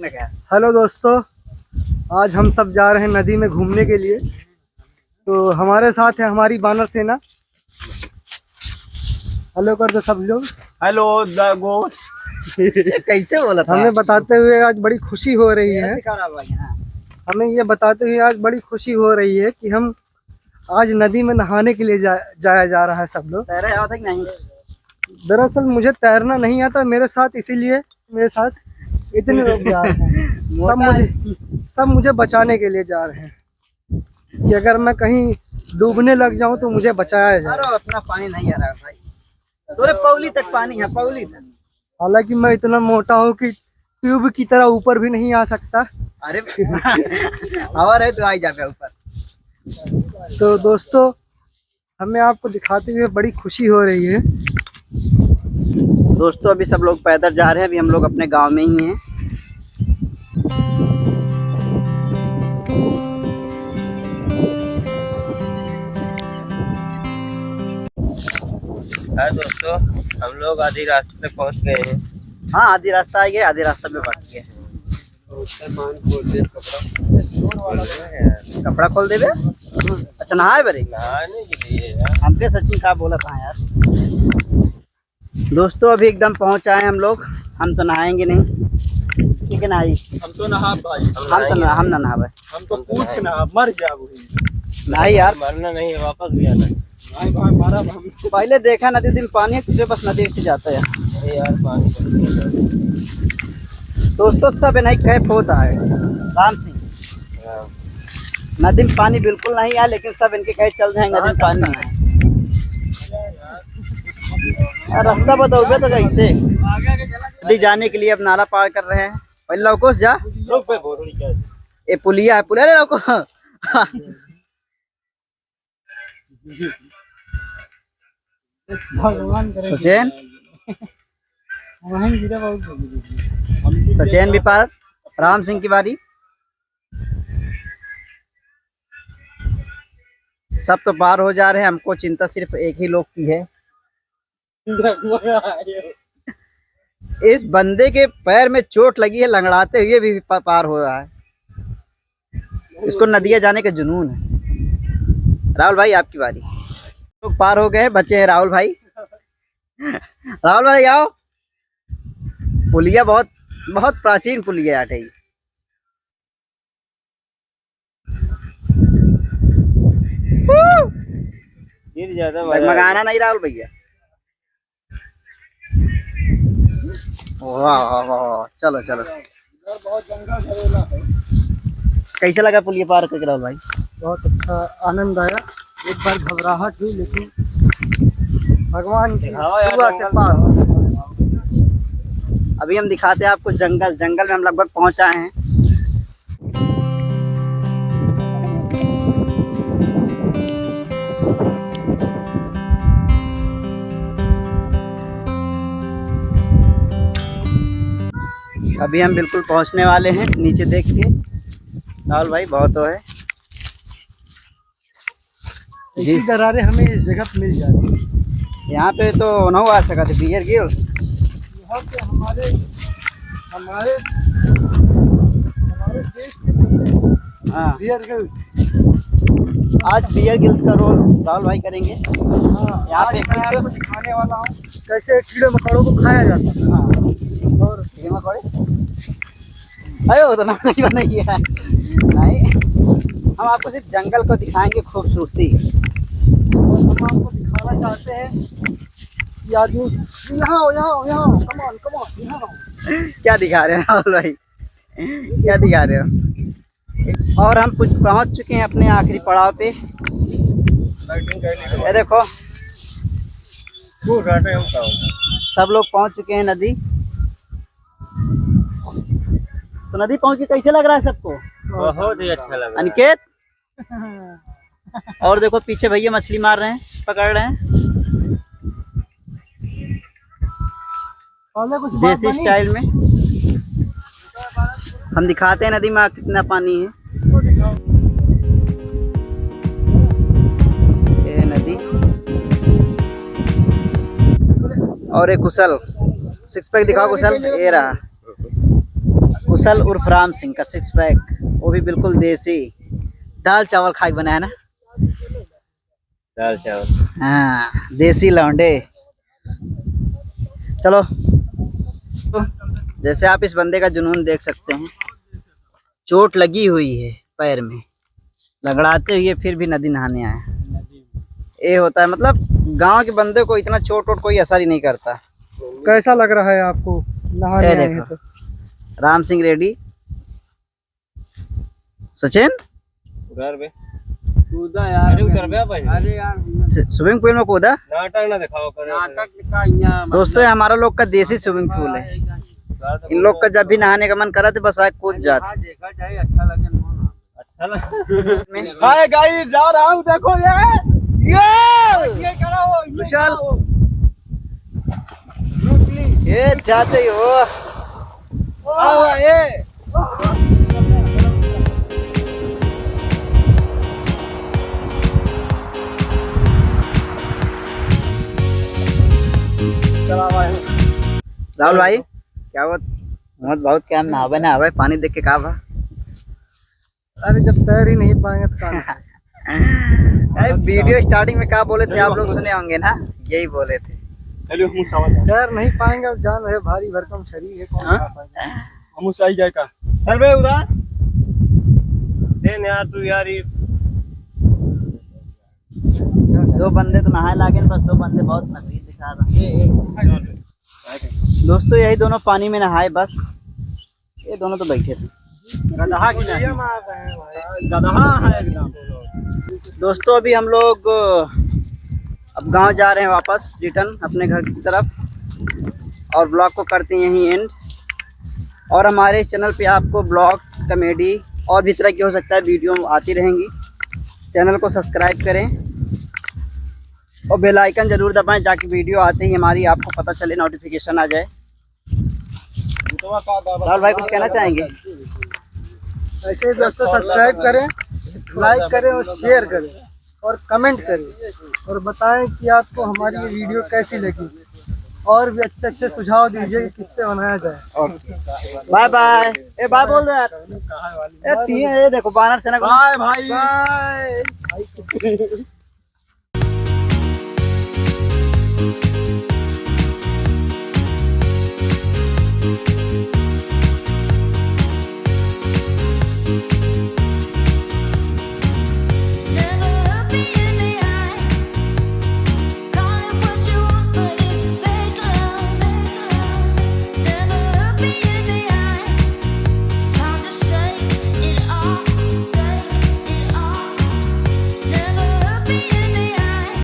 Hello दोस्तों, आज हम सब जा रहे हैं नदी में घूमने के लिए। तो हमारे साथ है हमारी बानर सेना। हेलो कर दो सब लोग। हेलो कैसे बोला था? हमें बताते हुए आज बड़ी खुशी हो रही है। हमें ये बताते हुए आज बड़ी खुशी हो रही है कि हम आज नदी में नहाने के लिए जाया जा रहा है सब लोग। तैरे आता कि नहीं? दरअसल मुझे तैरना नहीं आता मेरे साथ, इसीलिए मेरे साथ इतने लोग जा रहे हैं। सब मुझे बचाने के लिए जा रहे हैं कि अगर मैं कहीं डूबने लग जाऊं तो मुझे बचाया जाए। अरे उतना पानी नहीं आ रहा भाई, तोरे पौली तक पानी है, पौली तक। हालांकि मैं इतना मोटा हूं कि ट्यूब की तरह ऊपर भी नहीं आ सकता। अरे और है तो आई जाए ऊपर। तो दोस्तों, हमें आपको दिखाते हुए बड़ी खुशी हो रही है। दोस्तों अभी सब लोग पैदल जा रहे हैं, अभी हम लोग अपने गांव में ही हैं। हाय दोस्तों, हम लोग आधी रास्ते पे पहुंच गए हैं। हाँ आधी रास्ता आ गया, आधी रास्ता में बाकी है। कपड़ा खोल देवे। अच्छा नहाए बरे नहाने के लिए यार। हमके सचिन का बोला था यार। दोस्तों अभी एकदम पहुंच आए हम लोग। हम तो नहाएंगे नहीं, ठीक है ना? हम तो नहा भाई, हम ना नहावे। हम तो कूद के नहा मर जाओ। नहीं यार, मरना नहीं है, वापस भी आना है। भाई भाई मारा हम। पहले देखा नदी दिन पानी है, तुझे बस नदी से जाता है। अरे यार पानी दोस्तों सब नहीं कैफ होता है राम सिंह। नदी में पानी बिल्कुल नहीं है, लेकिन सब इनके कहे चल जाएंगे नदी में पानी है। रास्ता बताओगे तो कैसे नदी जाने के लिए अब नाला पार कर रहे हैं। पहले लौकोस जा, ये पुलिया है, पुलिया लौको। सचिन सचिन भी पार। राम सिंह की बारी। सब तो पार हो जा रहे हैं, हमको चिंता सिर्फ एक ही लोग की है। इस बंदे के पैर में चोट लगी है, लंगड़ाते हुए भी पार हो रहा है। इसको नदिया जाने का जुनून है। राहुल भाई आपकी बारी। लोग पार हो गए, बचे हैं राहुल भाई। राहुल भाई आओ। पुलिया बहुत बहुत प्राचीन पुलिया है। गिर जाता मगाना नहीं राहुल भैया। वाह वाह, चलो चलो। कैसे लगा पुलिया पार करके राहुल भाई? बहुत अच्छा आनंद आया। एक बार घबराहट हुई, लेकिन भगवान की दुआ से पार हो। अभी हम दिखाते हैं आपको जंगल। जंगल में हम लगभग पहुंच आए हैं। अभी हम बिल्कुल पहुंचने वाले हैं। नीचे देख के राहुल भाई बहुत है। इसी दरारें हमें इस जगह पे मिल जाती है। यहाँ पे तो न आ सका थे बियर गिल्स। यहाँ पे हमारे हमारे हमारे देश के हाँ बियर गिल्स। आज बियर गिल्स का रोल राहुल भाई करेंगे। हाँ, यहाँ पे मैं आपको दिखाने वाला हूँ कैसे कीड़े मकोड़ों को खाया जाता है। हाँ और कीड़े मकोड़े अरे वो तो नाम नहीं बनाई है। नहीं, हम आपको सिर्फ जंगल को दिखाएंगे खूबसूरती। हम आपको दिखाना चाहते हैं कि आदमी यहाँ कम ऑन यहाँ। क्या दिखा रहे हैं राहुल भाई? क्या दिखा रहे हो? और हम कुछ पहुंच चुके हैं अपने आखिरी पड़ाव पे। ये देखो सब लोग पहुंच चुके हैं नदी। तो नदी पहुंच के कैसे लग रहा है सबको? बहुत ही अच्छा लग रहा है। अनिकेत और देखो पीछे भैया मछली मार रहे हैं, पकड़ रहे हैं देसी स्टाइल में। हम दिखाते हैं नदी में कितना पानी है। ये है नदी। और एक कुशल, सिक्स पैक दिखाओ कुशल। ये रहा कुशल उर्फ राम सिंह का 6 पैक, वो भी बिल्कुल देसी। दाल चावल खा के बनाया ना। दाल चावल। हाँ, देसी लौंडे। चलो, तो जैसे आप इस बंदे का जुनून देख सकते हैं, चोट लगी हुई है पैर में, लगड़ाते हुए फिर भी नदी नहाने आया। ये होता है, मतलब गांव के बंदे को इतना चोट वोट कोई असर ही नहीं करता। कैसा लग रहा है आपको नहाने ये आए हैं देखो, तो? राम सिंह रेड्डी। सचिन उधर बे कूदा यार। अरे उधर बे भाई। अरे यार स्विमिंग पूल में कूदा। नाटक ना दिखाओ करे। नाटक का यहाँ दोस्तों, ये हमारा लोग का देसी स्विमिंग पूल है। इन लोग का जब भी नहाने का मन करा तो बस आए कूद जाते। देखा जाए अच्छा लगे। अच्छा लगे। हाय गाइस, जा रहा हूँ, देखो ये खड़ा हो विशाल, ये जाते ही हो। ये राहुल भाई, क्या हुआ? बहुत क्या हम नहावे ना आवे, पानी देख के कहा बा? अरे जब तैर ही नहीं पाएंगे तो कहाँ? अरे वीडियो स्टार्टिंग में क्या बोले थे आप लोग सुने होंगे ना, यही बोले थे। तैर नहीं पाएंगे, अब जान रहे भारी भरकम शरीर है, कौन खा पाएगा? हम सही जाए का। चल बे उधर। देन यार तू यार ये 2 बंदे तो नहाए लागे, बस 2 बंदे बहुत नकली दिखा रहे। दोस्तों, यही दोनों पानी में नहाए, बस ये दोनों तो बैठे थे। गदहा की नहीं। गदहा है एकदम। दोस्तों, अभी हम लोग अब गांव जा रहे हैं वापस रिटर्न अपने घर की तरफ, और ब्लॉग को करते हैं यहीं एंड। और हमारे चैनल पे आपको ब्लॉग्स, कॉमेडी और भी तरह की हो सकता है वीडियो आती रहेंगी। चैनल को सब्सक्राइब करें और बेल आइकन जरूर दबाएं, ताकि वीडियो आते ही हमारी आपको पता चले, नोटिफिकेशन आ जाए। राहुल भाई, कुछ कहना चाहेंगे? ऐसे ही दोस्तों, सब्सक्राइब करें, लाइक करें और शेयर करें और कमेंट करें, और बताएं कि आपको हमारी ये वीडियो कैसी लगी, और भी अच्छे अच्छे सुझाव दीजिए कि किस पे बनाया जाए। Okay, bye bye. ए बाय बोल दो यार। ये देखो बानर सेना। बाय भाई, बाय। Be